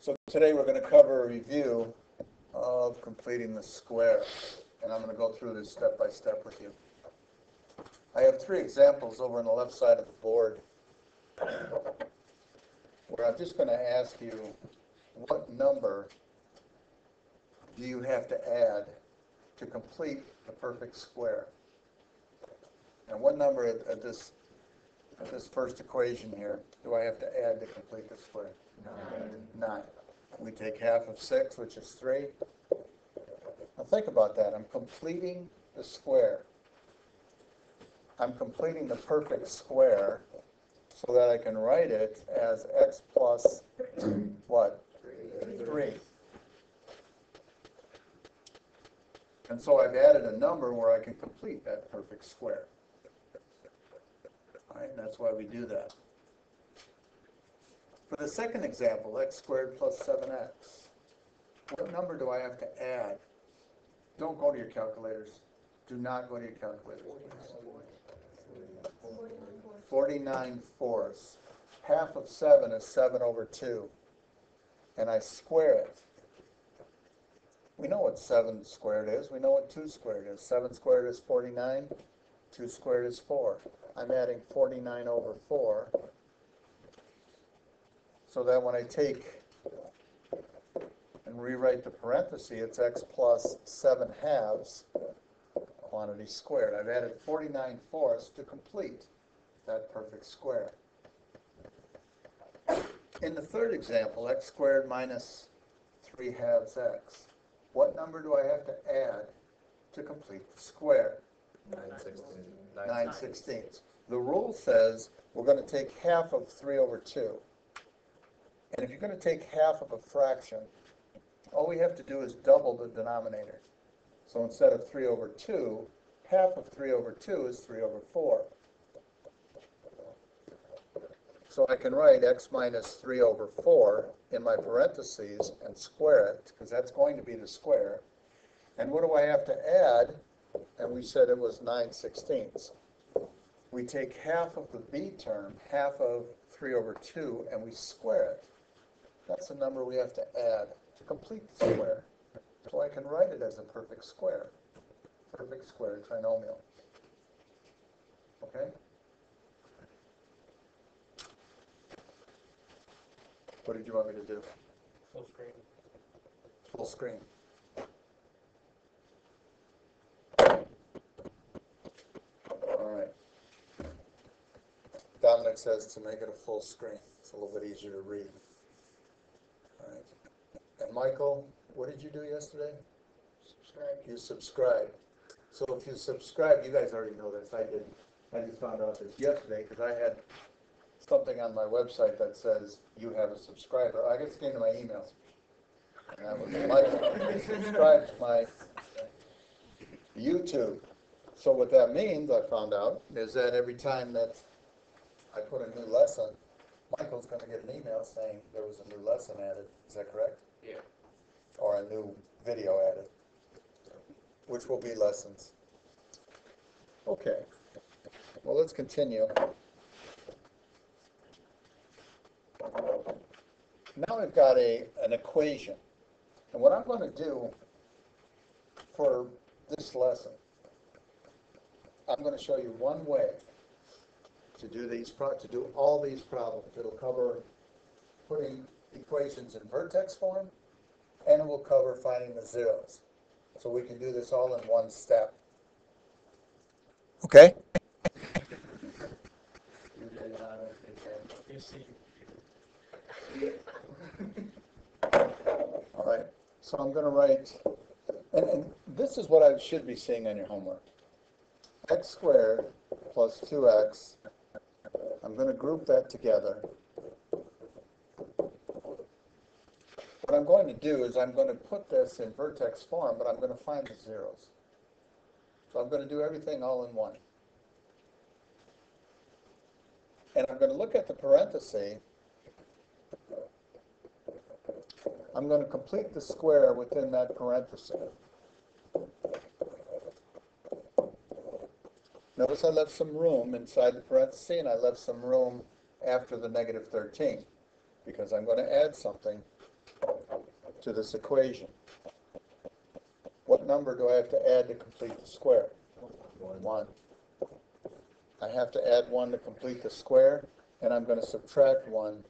So today we're going to cover a review of completing the square, and I'm going to go through this step by step with you. I have three examples over on the left side of the board where I'm just going to ask you, what number do you have to add to complete the perfect square? And what number at this first equation here do I have to add to complete the square? 9. We take half of 6, which is 3. Now think about that. I'm completing the square. I'm completing the perfect square so that I can write it as x plus what? 3. And so I've added a number where I can complete that perfect square. All right, and that's why we do that. For the second example, x squared plus 7x, what number do I have to add? Don't go to your calculators. Do not go to your calculators. 49 fourths. Half of 7 is 7 over 2. And I square it. We know what 7 squared is. We know what 2 squared is. 7 squared is 49. 2 squared is 4. I'm adding 49 over 4. So that when I take and rewrite the parenthesis, it's x plus 7 halves quantity squared. I've added 49 fourths to complete that perfect square. In the third example, x squared minus 3 halves x, what number do I have to add to complete the square? 9 sixteenths. The rule says we're going to take half of 3 over 2. And if you're going to take half of a fraction, all we have to do is double the denominator. So instead of 3 over 2, half of 3 over 2 is 3 over 4. So I can write x minus 3 over 4 in my parentheses and square it, because that's going to be the square. And what do I have to add? And we said it was 9 sixteenths. We take half of the b term, half of 3 over 2, and we square it. That's the number we have to add to complete the square. So I can write it as a perfect square trinomial. Okay? What did you want me to do? Full screen. Full screen. All right. Dominic says to make it a full screen. It's a little bit easier to read. All right. And Michael, what did you do yesterday? Subscribe. You subscribed. So if you subscribe, you guys already know this. I didn't. I just found out this yesterday because I had something on my website that says you have a subscriber. I just came to my emails. And that was Michael. He subscribed to my YouTube. So what that means, I found out, is that every time that I put a new lesson, Michael's going to get an email saying there was a new lesson added. Is that correct? Yeah. Or a new video added, which will be lessons. Okay. Well, let's continue. Now we've got an equation. And what I'm going to do for this lesson, I'm going to show you one way to do all these problems. It'll cover putting equations in vertex form, and it will cover finding the zeros. So we can do this all in one step. Okay? All right. So I'm going to write, and this is what I should be seeing on your homework. X squared plus 2x. I'm going to group that together. What I'm going to do is I'm going to put this in vertex form, but I'm going to find the zeros. So I'm going to do everything all in one. And I'm going to look at the parenthesis. I'm going to complete the square within that parenthesis. Notice I left some room inside the parenthesis, and I left some room after the negative 13, because I'm going to add something to this equation. What number do I have to add to complete the square? 1. I have to add 1 to complete the square, and I'm going to subtract 1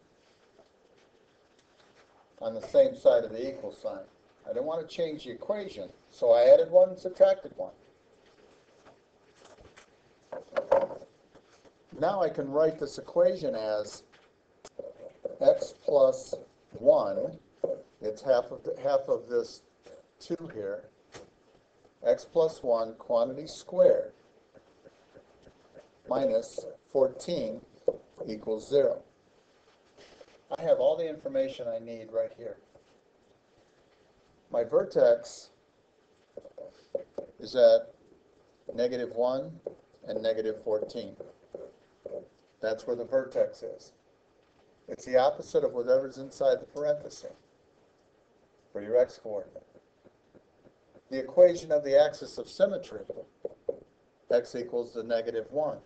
on the same side of the equal sign. I didn't want to change the equation, so I added 1 and subtracted 1. Now I can write this equation as x plus 1, it's half of this 2 here, x plus 1 quantity squared minus 14 equals 0. I have all the information I need right here. My vertex is at -1 and -14. That's where the vertex is. It's the opposite of whatever's inside the parenthesis for your x-coordinate. The equation of the axis of symmetry, x equals the -1.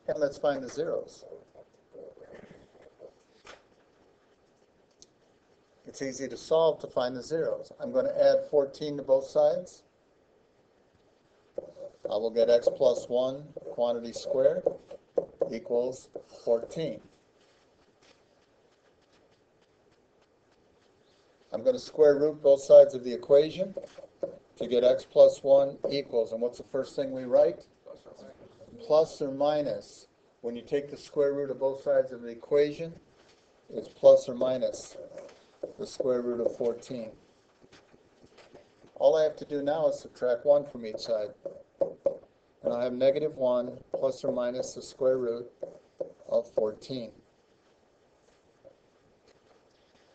And let's find the zeros. It's easy to solve to find the zeros. I'm going to add 14 to both sides. I will get x plus 1 quantity squared equals 14. I'm going to square root both sides of the equation to get x plus 1 equals, and what's the first thing we write? Plus or minus. When you take the square root of both sides of the equation, it's plus or minus the square root of 14. All I have to do now is subtract 1 from each side. And I have -1 plus or minus the square root of 14.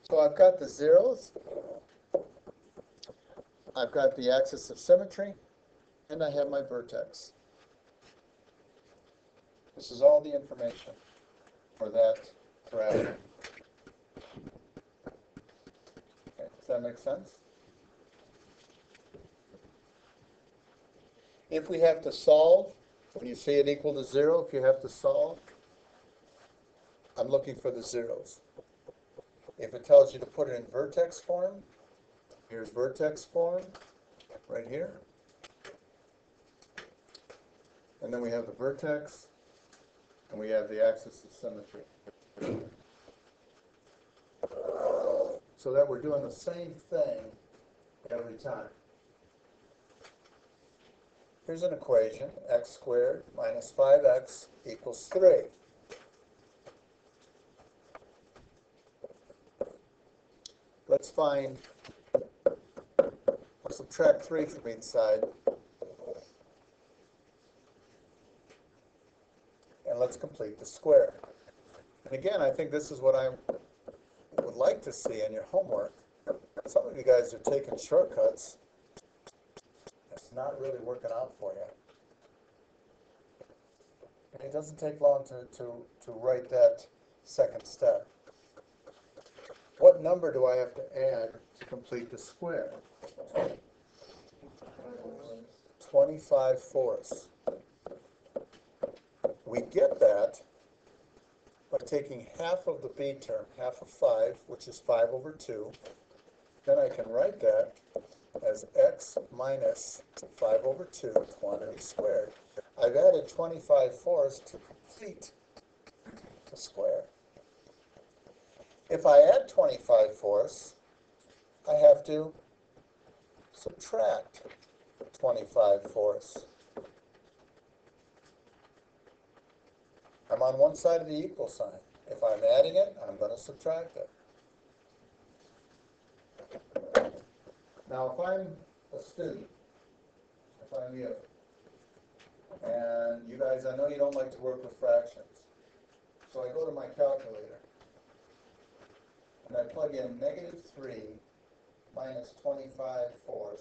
So I've got the zeros, I've got the axis of symmetry, and I have my vertex. This is all the information for that parameter. Okay, does that make sense? If we have to solve, when you see it equal to 0, if you have to solve, I'm looking for the zeros. If it tells you to put it in vertex form, here's vertex form, right here. And then we have the vertex, and we have the axis of symmetry. So that we're doing the same thing every time. Here's an equation, x squared minus 5x equals 3. Let's subtract 3 from each side. And let's complete the square. And again, I think this is what I would like to see in your homework. Some of you guys are taking shortcuts. It's not really working out for you. And it doesn't take long to write that second step. What number do I have to add to complete the square? 25/4. We get that by taking half of the b term, half of 5, which is 5 over 2. Then I can write that as x minus 5 over 2 quantity squared. I've added 25/4 to complete the square. If I add 25/4, I have to subtract 25/4. I'm on one side of the equal sign. If I'm adding it, I'm going to subtract it. Now, if I'm a student, if I'm you, and you guys, I know you don't like to work with fractions, so I go to my calculator, and I plug in -3 minus 25/4.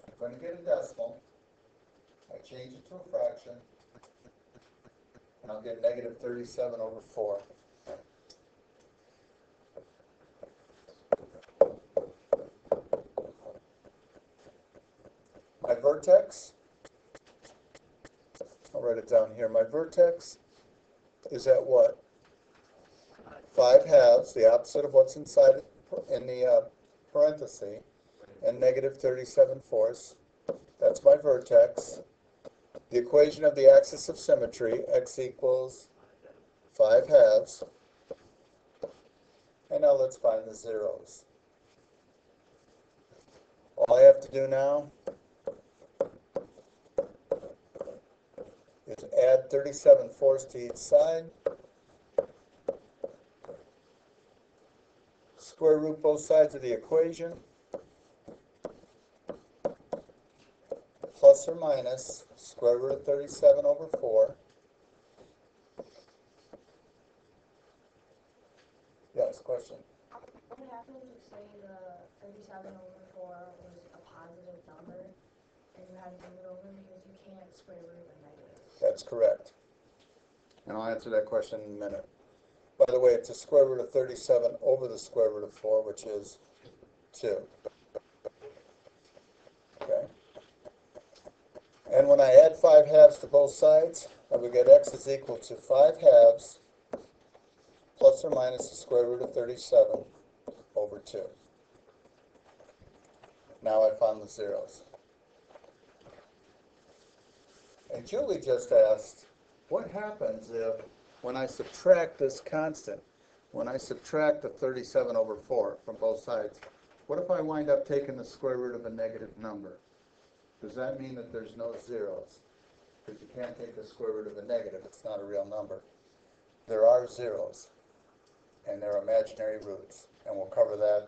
I'm going to get a decimal. I change it to a fraction, and I'll get -37 over 4. My vertex, I'll write it down here. My vertex is at what? 5 halves, the opposite of what's inside parenthesis and negative 37/4. That's my vertex. The equation of the axis of symmetry, x equals 5/2. And now let's find the zeros. All I have to do now is add 37/4 to each side, square root both sides of the equation, plus or minus square root of 37/4. Yes, question? What happens if, say, the 37/4 was a positive number, and you had to move it over because you can't square root a negative? That's correct. And I'll answer that question in a minute. By the way, it's a square root of 37 over the square root of 4, which is 2. Okay? And when I add 5/2 to both sides, I would get x is equal to 5/2 plus or minus the square root of 37 over 2. Now I found the zeros. And Julie just asked, what happens if, when I subtract this constant, when I subtract the 37/4 from both sides, what if I wind up taking the square root of a negative number? Does that mean that there's no zeros? Because you can't take the square root of a negative, it's not a real number. There are zeros, and they're imaginary roots, and we'll cover that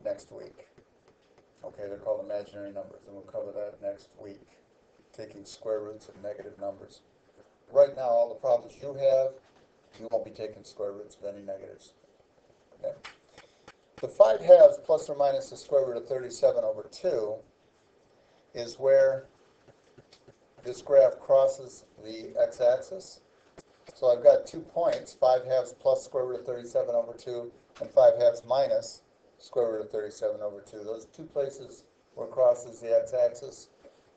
next week. Okay, they're called imaginary numbers, and we'll cover that next week, taking square roots of negative numbers. Right now, all the problems you have, you won't be taking square roots of any negatives. Okay. The 5/2 plus or minus the square root of 37/2 is where this graph crosses the x-axis. So I've got 2 points, 5/2 plus square root of 37/2 and 5/2 minus square root of 37/2. Those 2 places where it crosses the x-axis.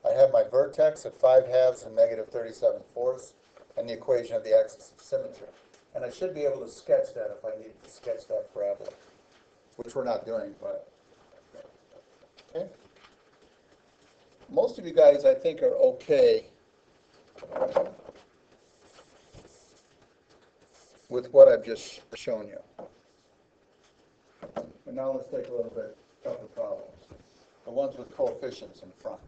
I have my vertex at 5/2 and negative 37/4 and the equation of the axis of symmetry. And I should be able to sketch that if I need to sketch that parabola, which we're not doing, but okay. Most of you guys, I think, are okay with what I've just shown you. And now let's take a little bit tougher problems. The ones with coefficients in front.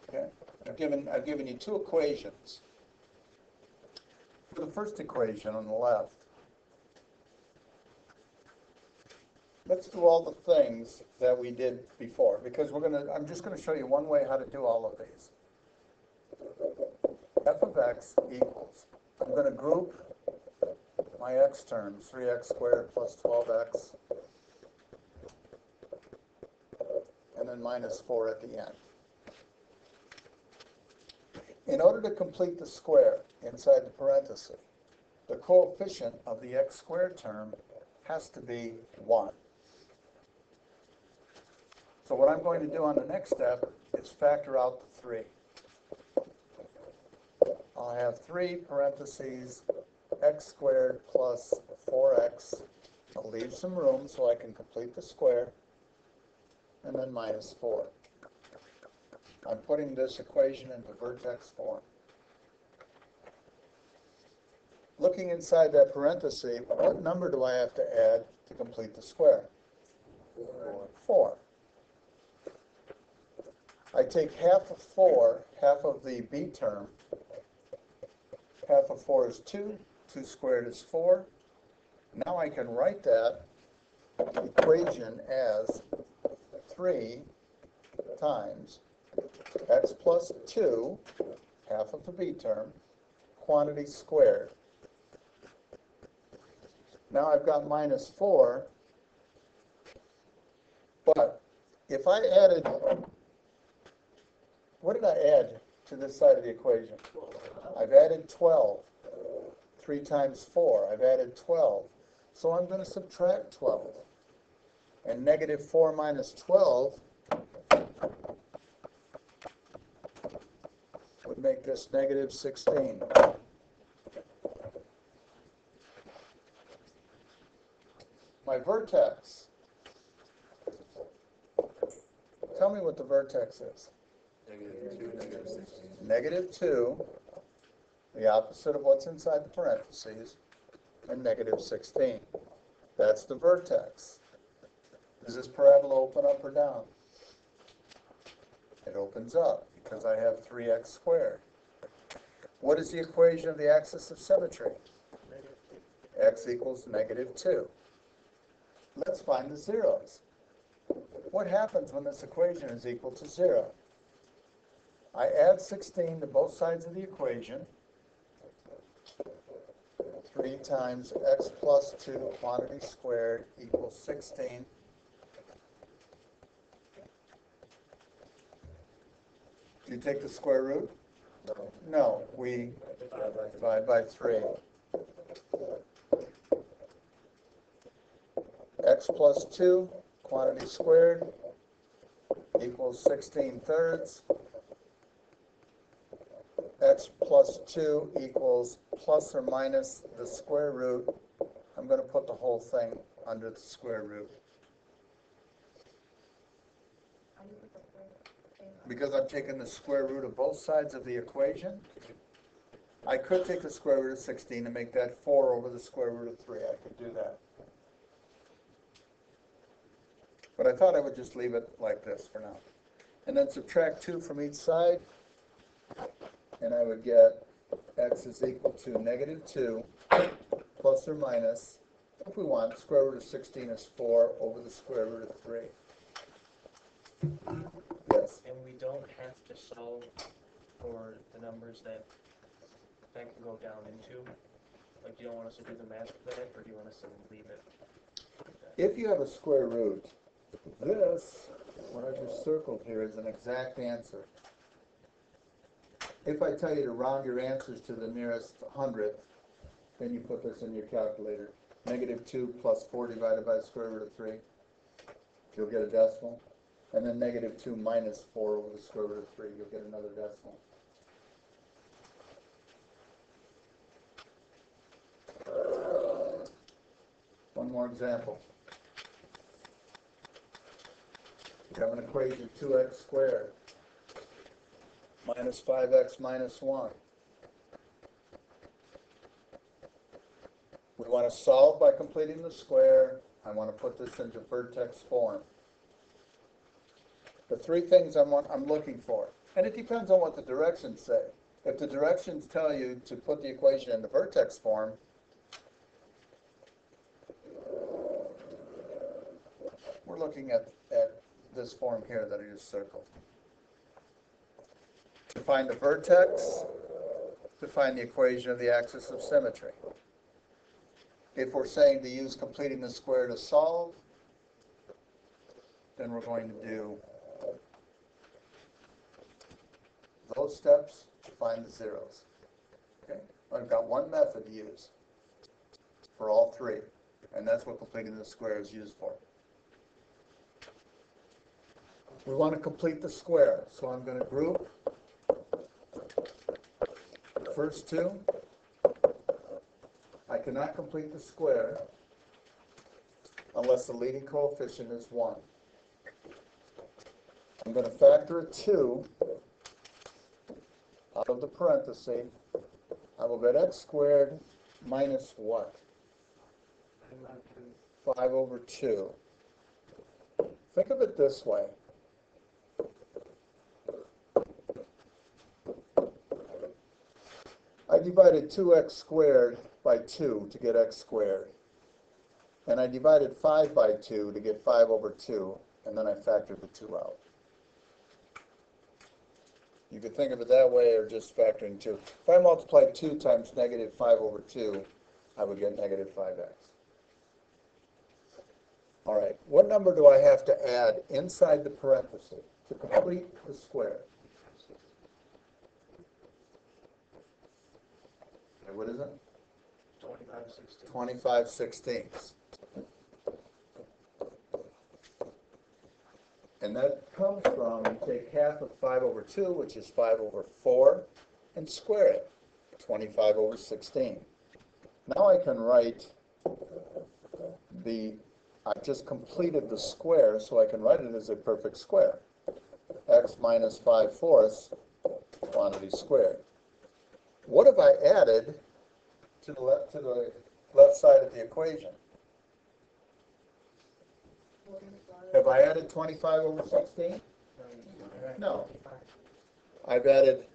Okay? I've given you 2 equations. For the first equation on the left, let's do all the things that we did before, because I'm just going to show you one way how to do all of these. F of x equals, I'm going to group my x terms, 3x squared plus 12x, and then minus 4 at the end. In order to complete the square inside the parenthesis, the coefficient of the x squared term has to be 1. So what I'm going to do on the next step is factor out the 3. I'll have 3 parentheses x squared plus 4x. I'll leave some room so I can complete the square, and then minus 4. I'm putting this equation into vertex form. Looking inside that parenthesis, what number do I have to add to complete the square? 4. I take half of 4, half of the b term. Half of 4 is 2. 2 squared is 4. Now I can write that equation as 3 times x plus 2, half of the b term, quantity squared. Now I've got minus 4, but if I added, what did I add to this side of the equation? I've added 12. 3 times 4, I've added 12. So I'm going to subtract 12. And negative 4 minus 12 would make this negative 16. my vertex. Tell me what the vertex is. Negative 2, the opposite of what's inside the parentheses, and negative 16. That's the vertex. Does this parabola open up or down? It opens up because I have 3x squared. What is the equation of the axis of symmetry? X equals negative 2. Let's find the zeros. What happens when this equation is equal to 0? I add 16 to both sides of the equation. 3 times x plus 2 quantity squared equals 16. Do you take the square root? No, we divide by 3. X plus 2 quantity squared equals 16 thirds. X plus 2 equals plus or minus the square root. I'm going to put the whole thing under the square root. Because I'm taking the square root of both sides of the equation, I could take the square root of 16 and make that 4 over the square root of 3. I could do that. But I thought I would just leave it like this for now. And then subtract 2 from each side, and I would get x is equal to negative 2 plus or minus, if we want, square root of 16 is 4 over the square root of 3. Yes? And we don't have to solve for the numbers that can go down into? Like, do you don't want us to do the math for that, or do you want us to leave it? If you have a square root, this, what I just circled here, is an exact answer. If I tell you to round your answers to the nearest hundredth, then you put this in your calculator. Negative 2 plus 4 divided by the square root of 3. You'll get a decimal. And then negative 2 minus 4 over the square root of 3. You'll get another decimal. One more example. You have an equation 2x squared minus 5x minus 1. We want to solve by completing the square. I want to put this into vertex form. The 3 things I'm looking for, and it depends on what the directions say. If the directions tell you to put the equation into vertex form, we're looking at this form here that I just circled. To find the vertex, to find the equation of the axis of symmetry. If we're saying to use completing the square to solve, then we're going to do those steps to find the zeros. Okay? I've got one method to use for all 3, and that's what completing the square is used for. We want to complete the square, so I'm going to group the first 2. I cannot complete the square unless the leading coefficient is 1. I'm going to factor a 2 out of the parenthesis. I will get x squared minus what? 5 over 2. Think of it this way. I divided 2x squared by 2 to get x squared. And I divided 5 by 2 to get 5 over 2, and then I factored the 2 out. You could think of it that way or just factoring 2. If I multiplied 2 times negative 5 over 2, I would get negative 5x. All right, what number do I have to add inside the parenthesis to complete the square? Okay, what is it? 25/16. 25/16. And that comes from, you take half of 5 over 2, which is 5 over 4, and square it, 25 over 16. Now I can write the I've just completed the square, so I can write it as a perfect square. X minus 5/4 quantity squared. What have I added to the left side of the equation? Have I added 25 over 16? No. I've added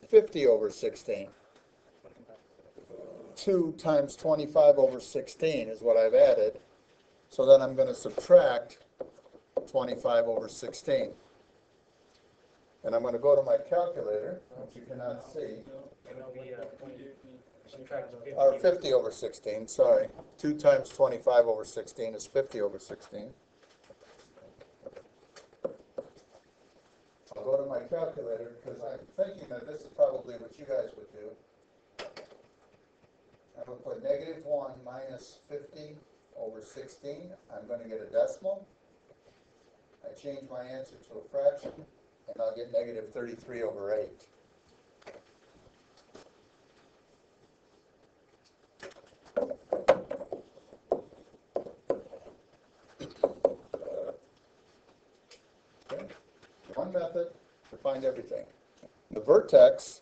50 over 16. 2 times 25 over 16 is what I've added. So then I'm going to subtract 25 over 16. And I'm going to go to my calculator, which you cannot see. Or 50 over 16, sorry. 2 times 25 over 16 is 50 over 16. I'll go to my calculator because I'm thinking that this is probably what you guys would do. I'm going to put negative 1 minus 50 over 16. I'm going to get a decimal. I change my answer to a fraction, and I'll get negative 33 over 8. Okay. One method to find everything. The vertex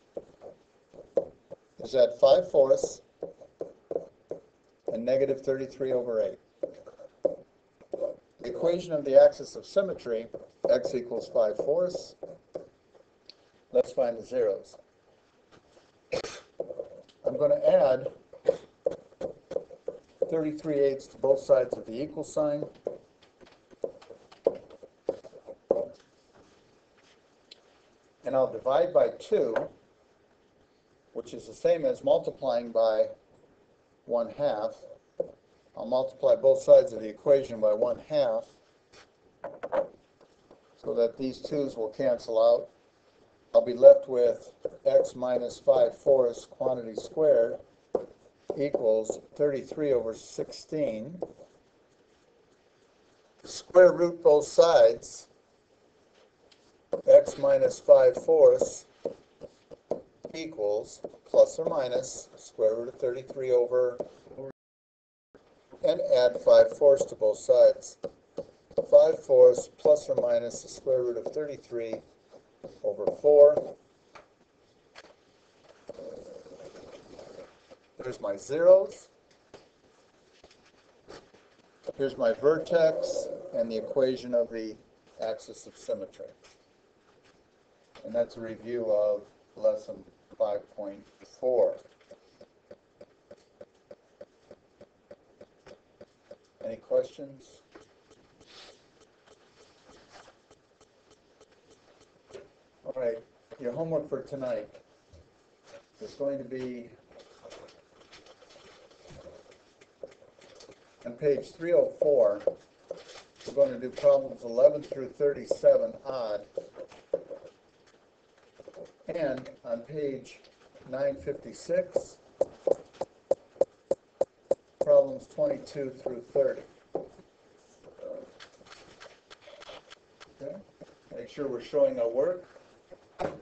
is at 5/4 and negative 33 over 8. The equation of the axis of symmetry, x equals 5/4. Let's find the zeros. I'm going to add 33/8 to both sides of the equal sign. And I'll divide by 2, which is the same as multiplying by 1/2. I'll multiply both sides of the equation by 1/2 so that these 2's will cancel out. I'll be left with x minus 5/4 quantity squared equals 33 over 16. Square root both sides. X minus 5/4 equals plus or minus square root of 33 over, and add 5/4 to both sides. 5/4 plus or minus the square root of 33 over 4. There's my zeros. Here's my vertex and the equation of the axis of symmetry. And that's a review of lesson 5.4. Any questions? All right, your homework for tonight is going to be on page 304. We're going to do problems 11 through 37 odd. And on page 956, problems 22 through 30. Okay. Make sure we're showing our work, and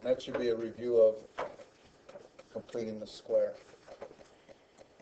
that should be a review of completing the square.